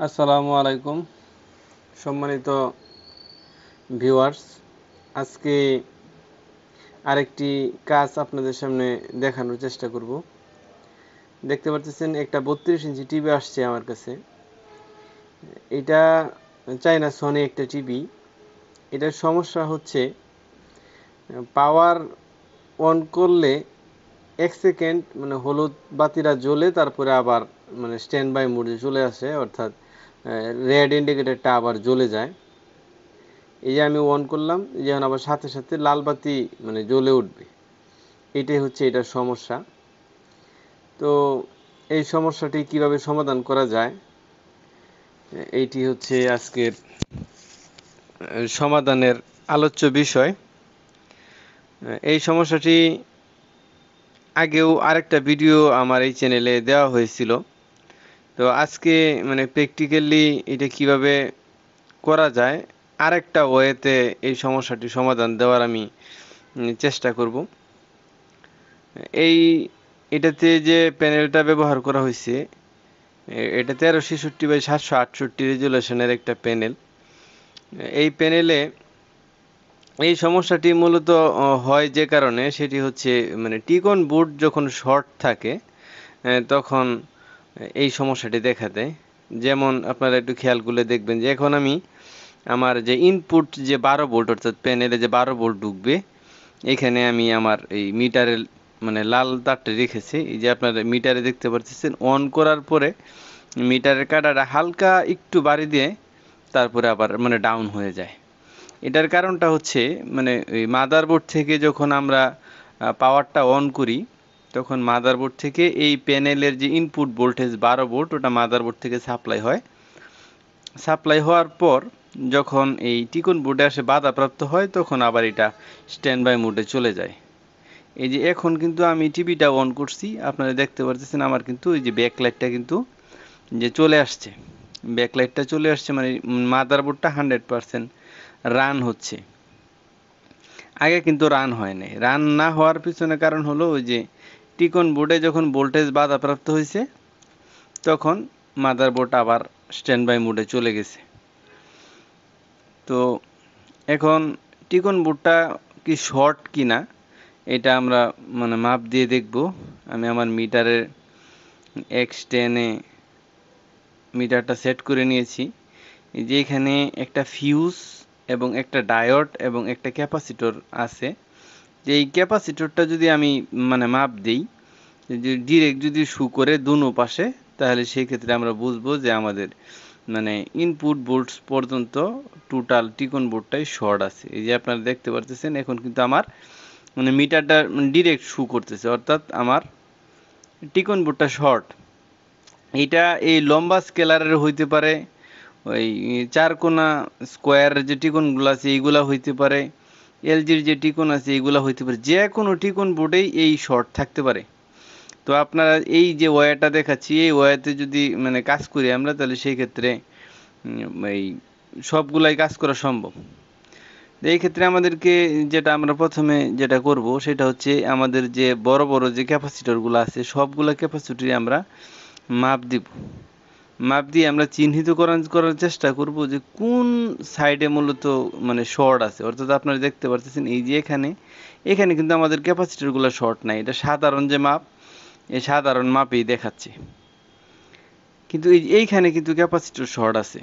আসসালামু আলাইকুম সম্মানিত ভিউয়ার্স, আজকে আরেকটি কাজ আপনাদের সামনে দেখানোর চেষ্টা করব। দেখতে পাচ্ছেন একটা 32 ইঞ্চি টিভি আসছে আমার কাছে। এটা চাইনা সনি একটা টিভি। এটার সমস্যা হচ্ছে পাওয়ার অন করলে 1 সেকেন্ড মানে হলুদ বাতিটা জ্বলে তারপরে আবার মানে স্ট্যান্ড বাই মোডে চলে আসে, অর্থাৎ রেড ইন্ডিকেটরটা আবার জ্বলে যায়। এই যে আমি অন করলাম, যেমন আবার সাথে সাথে লাল বাতি মানে জ্বলে উঠবে। এটাই হচ্ছে এটার সমস্যা। তো এই সমস্যাটি কিভাবে সমাধান করা যায়, এইটি হচ্ছে আজকের সমাধানের আলোচ্য বিষয়। এই সমস্যাটি আগেও আরেকটা ভিডিও আমার এই চ্যানেলে দেওয়া হয়েছিল। তো আজকে মানে প্র্যাকটিক্যালি এটা কিভাবে করা যায় আরেকটা ওয়েতে এই সমস্যাটি সমাধান দেওয়ার আমি চেষ্টা করব। এটাতে যে প্যানেলটা ব্যবহার করা হয়েছে, এটা 1366/768 রেজুলেশনের একটা প্যানেল। এই প্যানেলে এই সমস্যাটি মূলত হয় যে কারণে, সেটি হচ্ছে মানে টিকন বোর্ড যখন শর্ট থাকে তখন এই সমস্যাটি দেখা দেয়। যেমন আপনারা একটু খেয়াল করলে দেখবেন যে এখন আমি আমার যে ইনপুট যে 12 ভোল্ট, অর্থাৎ প্যানেলে যে 12 ভোল্ট ঢুকবে, এখানে আমি আমার এই মিটারের মানে লাল তারটা রেখেছি। এই যে আপনারা মিটারে দেখতে পাচ্ছেন, অন করার পরে মিটারের কাঁটাটা হালকা একটু বাড়ি দিয়ে তারপরে আবার মানে ডাউন হয়ে যায়। এটার কারণটা হচ্ছে মানে এই মাদারবোর্ড থেকে যখন আমরা পাওয়ারটা অন করি, তখন মাদারবোর্ড থেকে এই প্যানেলের যে ইনপুট ভোল্টেজ 12 ভোল্ট, ওটা মাদারবোর্ড থেকে সাপ্লাই হয়। সাপ্লাই হওয়ার পর যখন এই টিকন বোর্ডে আসে বাধাপ্রাপ্ত হয়, তখন আবার এটা স্ট্যান্ড বাই মোডে চলে যায়। এই যে এখন কিন্তু আমি টিভিটা অন করছি, আপনারা দেখতে পাচ্ছেন আমার কিন্তু এই যে ব্যাকলাইটটা কিন্তু যে চলে আসছে। ব্যাকলাইটটা চলে আসছে মানে মাদারবোর্ডটা 100% রান হচ্ছে। আগে কিন্তু রান হয় নাই। রান না হওয়ার পিছনে কারণ হলো ওই যে টিকন বোর্ডে যখন ভোল্টেজ বাধাপ্রাপ্ত হয়েছে, তখন মাদারবোর্ড আবার স্ট্যান্ড বাই মোডে চলে গেছে। তো এখন টিকন বোর্ডটা কি শর্ট কিনা এটা আমরা মানে মাপ দিয়ে দেখব। আমি আমার মিটারের X10-এ মিটারটা সেট করে নিয়েছি। এই যে এখানে একটা ফিউজ এবং একটা ডায়োড এবং একটা ক্যাপাসিটর আছে। যে এই ক্যাপাসিটরটা যদি আমি মানে মাপ দিই, যে ডিরেক্ট যদি শু করে দুনো পাশে, তাহলে সেই ক্ষেত্রে আমরা বুঝবো যে আমাদের মানে ইনপুট ভোল্টস পর্যন্ত টোটাল টিকন বোর্ডটাই শর্ট আছে। এই যে আপনারা দেখতে পারতেছেন এখন কিন্তু আমার মানে মিটারটা ডিরেক্ট শু করতেছে, অর্থাৎ আমার টিকন বোর্ডটা শর্ট। এটা এই লম্বা স্কেলারের হইতে পারে, ওই চারকোনা স্কোয়ারের যে টিকনগুলো আছে এইগুলা হইতে পারে, এলজির যে টিকন আছে এইগুলা হইতে পারে, যে কোনো টিকন বোর্ডেই এই শর্ট থাকতে পারে। তো আপনারা এই যে ওয়্যারটা দেখাচ্ছি, এই ওয়্যারতে যদি মানে কাজ করি আমরা, তাহলে সেই ক্ষেত্রে এই সবগুলাই কাজ করা সম্ভব। এই ক্ষেত্রে আমাদেরকে যেটা আমরা প্রথমে যেটা করব সেটা হচ্ছে আমাদের যে বড় বড় যে ক্যাপাসিটরগুলো আছে, সবগুলা ক্যাপাসিটরই আমরা মাপ দিব। মাপ দিয়ে আমরা চিহ্নিত করার চেষ্টা করব যে কোন সাইডে মূলত মানে শর্ট আছে। অর্থাৎ আপনারা দেখতে পাচ্ছেন এই যে এখানে কিন্তু আমাদের ক্যাপাসিটরগুলো শর্ট নাই, এটা সাধারণ যে মাপ, এই সাধারণ মাপেই দেখাচ্ছে। কিন্তু এইখানে কিন্তু ক্যাপাসিটর শর্ট আছে,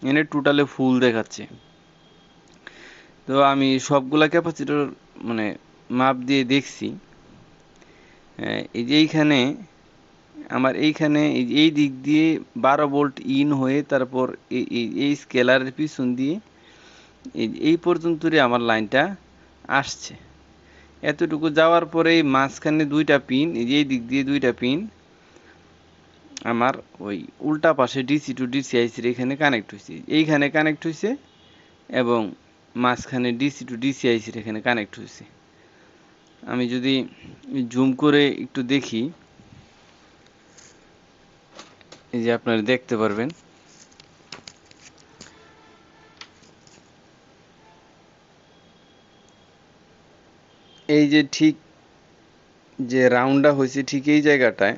এখানে টোটালে ফুল দেখাচ্ছে। তো আমি সবগুলা ক্যাপাসিটর মানে মাপ দিয়ে দেখছি। এই যে এইখানে আমার এইখানে এই দিক দিয়ে 12 ভোল্ট ইন হয়ে তারপর এই স্কেলারের পিছন দিয়ে এই পর্যন্তই আমার লাইনটা আসছে। এতটুকু যাওয়ার পরে মাঝখানে দুইটা পিন, এই দিক দিয়ে দুইটা পিন আমার ওই উল্টা পাশে ডিসি টু ডিসি আইসির এখানে কানেক্ট হয়েছে, এইখানে কানেক্ট হয়েছে, এবং মাঝখানে ডিসি টু ডিসি আইসির এখানে কানেক্ট হয়েছে। আমি যদি জুম করে একটু দেখি, এই যে আপনারা দেখতে পারবেন এই যে ঠিক যে রাউন্ডটা হয়েছে ঠিক এই জায়গাটায়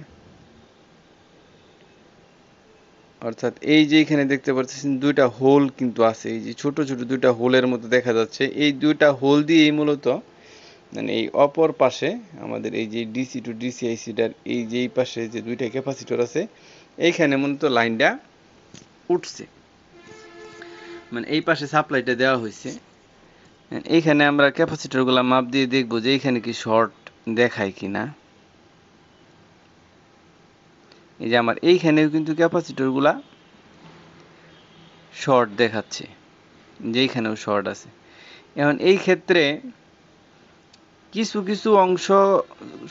অর্থাৎ এই যে এখানে দেখতে পাচ্ছেন দুইটা হোল কিন্তু আছে, এই যে ছোট ছোট দুইটা হোলের মতো দেখা যাচ্ছে, এই দুইটা হোল দিয়েই মূলত মানে এই অপর পাশে আমাদের এই যে ডিসি টু ডিসি আইসিটার এই যে এই পাশে যে দুইটা ক্যাপাসিটর আছে এইখানে মূলত লাইনটা উঠছে, মানে এই পাশে সাপ্লাইটা দেওয়া হয়েছে। এইখানে আমরা ক্যাপাসিটরগুলো মাপ দিয়ে দেখবো যে এইখানে কি শর্ট দেখায় কিনা। এই যে আমার এইখানেও কিন্তু ক্যাপাসিটরগুলা শর্ট দেখাচ্ছে, যে এইখানেও শর্ট আছে। এখন এই ক্ষেত্রে কিছু কিছু অংশ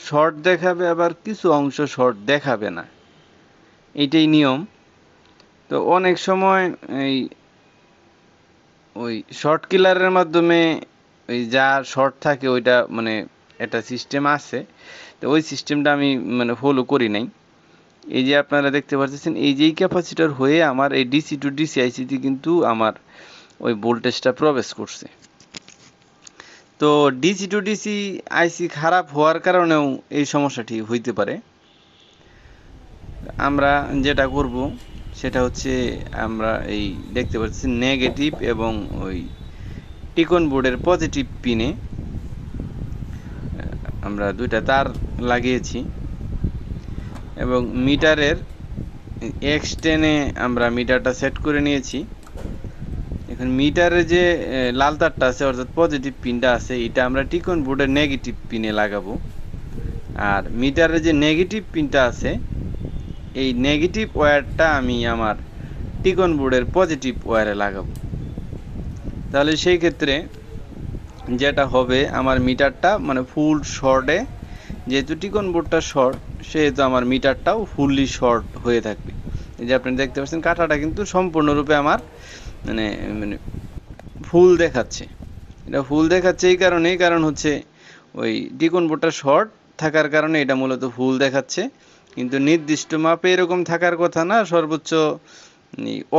শর্ট দেখাবে, আবার কিছু অংশ শর্ট দেখাবে না, এইটাই নিয়ম। তো অনেক সময় এই ওই শর্ট কিলারের মাধ্যমে ওই যা শর্ট থাকে ওইটা মানে একটা সিস্টেম আছে, তো ওই সিস্টেমটা আমি মানে ফলো করি নাই। এই যে আপনারা দেখতে পাচ্ছেন এই যে ক্যাপাসিটর হয়ে আমার এই ডিসি টু ডিসি আইসিতে কিন্তু আমার ওই ভোল্টেজটা প্রবেশ করছে। তো ডিসি টু ডিসি আইসি খারাপ হওয়ার কারণেও এই সমস্যাটি হইতে পারে। আমরা যেটা করব সেটা হচ্ছে আমরা এই দেখতে পাচ্ছি নেগেটিভ এবং ওই টিকন বোর্ডের পজিটিভ পিনে আমরা দুইটা তার লাগিয়েছি এবং মিটারের X10-এ আমরা মিটারটা সেট করে নিয়েছি। এখন মিটারে যে লাল তারটা আছে অর্থাৎ পজিটিভ পিনটা আছে এটা আমরা টিকন বোর্ডের নেগেটিভ পিনে লাগাবো, আর মিটারে যে নেগেটিভ পিনটা আছে এই নেগেটিভ ওয়্যারটা আমি আমার টিকন বোর্ডের পজিটিভ ওয়্যারে লাগাবো। তাহলে সেই ক্ষেত্রে যেটা হবে আমার মিটারটা মানে ফুল শর্টে, যেহেতু টিকন বোর্ডটা শর্ট সেহেতু আমার মিটারটাও ফুললি শর্ট হয়ে থাকবে। এই যে আপনি দেখতে পাচ্ছেন কাঁটাটা কিন্তু সম্পূর্ণরূপে আমার মানে মানে ফুল দেখাচ্ছে। এটা ফুল দেখাচ্ছে এই কারণেই, কারণ হচ্ছে ওই টিকন বোর্ডটা শর্ট থাকার কারণে এটা মূলত ফুল দেখাচ্ছে, কিন্তু নির্দিষ্ট মাপে এরকম থাকার কথা না, সর্বোচ্চ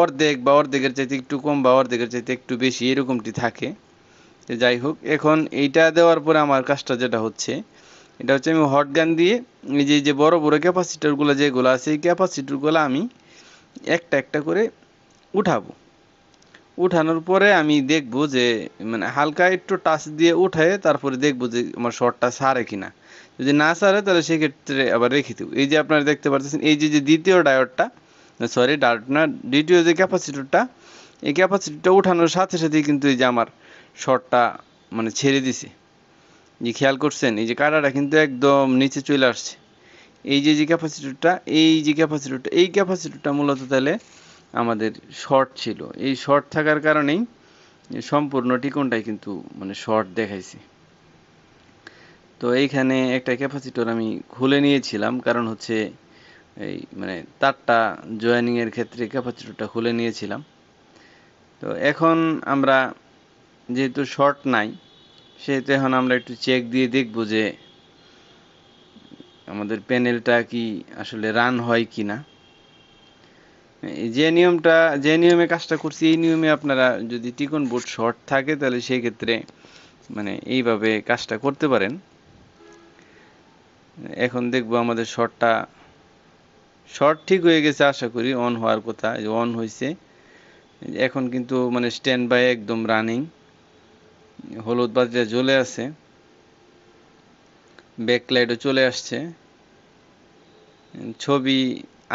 অর্ধেক বা অর্ধেকের চাইতে একটু কম বা অর্ধেকের চাইতে একটু বেশি এরকমটি থাকে। যাই হোক, এখন এইটা দেওয়ার পরে আমার কাজটা যেটা হচ্ছে এটা হচ্ছে আমি হট গান দিয়ে এই যে বড় বড় ক্যাপাসিটরগুলো যেগুলো আছে এই ক্যাপাসিটরগুলো আমি একটা একটা করে উঠাবো। উঠানোর পরে আমি দেখব যে মানে হালকা একটু টাচ দিয়ে উঠায় তারপরে দেখব যে আমার শর্টটা ছাড়ে কিনা। যদি না ছাড়ে তাহলে সেক্ষেত্রে আবার রেখে দেবো। এই যে আপনারা দেখতে পাচ্ছেন এই যে যে দ্বিতীয় ডায়োডটা, সরি ডায়োড না, দ্বিতীয় যে ক্যাপাসিটরটা, এই ক্যাপাসিটরটা উঠানোর সাথে সাথেই কিন্তু এই যে আমার শর্টটা মানে ছেড়ে দিছে। যে খেয়াল করছেন এই যে কাঁটাটা কিন্তু একদম নিচে চলে আসছে। এই যে যে ক্যাপাসিটরটা, এই ক্যাপাসিটরটা মূলত তাহলে আমাদের শর্ট ছিল। এই শর্ট থাকার কারণেই সম্পূর্ণ টিকনটাই কিন্তু মানে শর্ট দেখাইছে। তো এইখানে একটা ক্যাপাসিটর আমি খুলে নিয়েছিলাম, কারণ হচ্ছে এই মানে তারটা জয়েনিং এর ক্ষেত্রে ক্যাপাসিটরটা খুলে নিয়েছিলাম। তো এখন আমরা যেহেতু শর্ট নাই সেহেতু এখন আমরা একটু চেক দিয়ে দেখব যে আমাদের প্যানেলটা কি আসলে রান হয় কিনা। যে নিয়মে কাজটা করছি এই নিয়মে আপনারা যদি টিকন বোর্ড শর্ট থাকে তাহলে সেই ক্ষেত্রে মানে এইভাবে কাজটা করতে পারেন। এখন দেখবো আমাদের শর্ট ঠিক হয়ে গেছে, আশা করি অন হওয়ার কথা, অন হয়েছে। এখন কিন্তু মানে স্ট্যান্ড বাই একদম রানিং, হলুদ বাতিটা জ্বলে আছে, ব্যাকলাইটও চলে আসছে, ছবি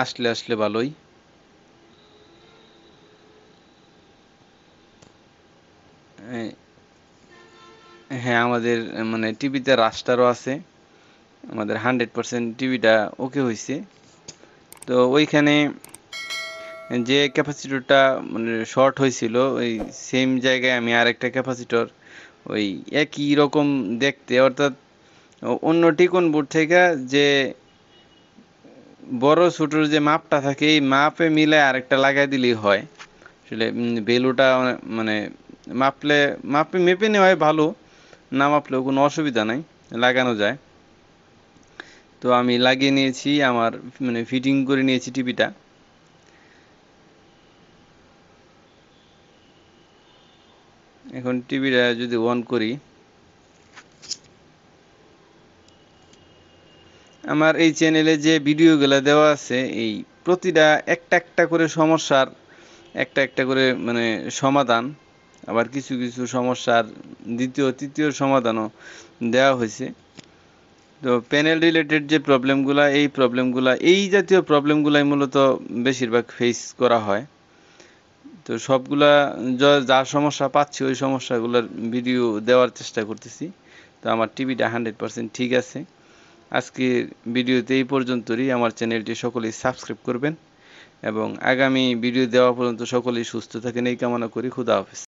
আসলে ভালোই। হ্যাঁ, আমাদের মানে টিভিতে রাস্টারও আছে, আমাদের 100% টিভিটা ওকে হয়েছে। তো ওইখানে যে ক্যাপাসিটরটা মানে শর্ট হয়েছিল ওই সেম জায়গায় আমি আরেকটা ক্যাপাসিটর ওই একই রকম দেখতে, অর্থাৎ অন্য টিকন বোর্ড থেকে যে বড় ছোটোর যে মাপটা থাকে এই মাপে মিলে আরেকটা লাগাই দিলেই হয়। আসলে ভ্যালুটা মানে মাপে মেপে নেওয়াই ভালো, না মাপলেও কোনো অসুবিধা নাই, লাগানো যায়। তো আমি লাগিয়ে নিয়েছি, আমার মানে ফিটিং করে নিয়েছি টিভিটা। এখন টিভিটা যদি অন করি, আমার এই চ্যানেলে যে ভিডিওগুলো দেওয়া আছে এই প্রতিটা একটা একটা করে সমস্যার একটা একটা করে মানে সমাধান, আবার কিছু কিছু সমস্যার দ্বিতীয় তৃতীয় সমাধানও দেওয়া হয়েছে। তো প্যানেল রিলেটেড যে প্রবলেমগুলা, এই জাতীয় প্রবলেমগুলাই মূলত বেশিরভাগ ফেস করা হয়। তো সবগুলা যা সমস্যা পাচ্ছি ওই সমস্যাগুলোর ভিডিও দেওয়ার চেষ্টা করতেছি। তো আমার টিভিটা 100% ঠিক আছে। আজকের ভিডিওতে এই পর্যন্তই। আমার চ্যানেলটি সকলেই সাবস্ক্রাইব করবেন এবং আগামী ভিডিও দেওয়া পর্যন্ত সকলেই সুস্থ থাকেন এই কামনা করি। খুদা হাফেজ।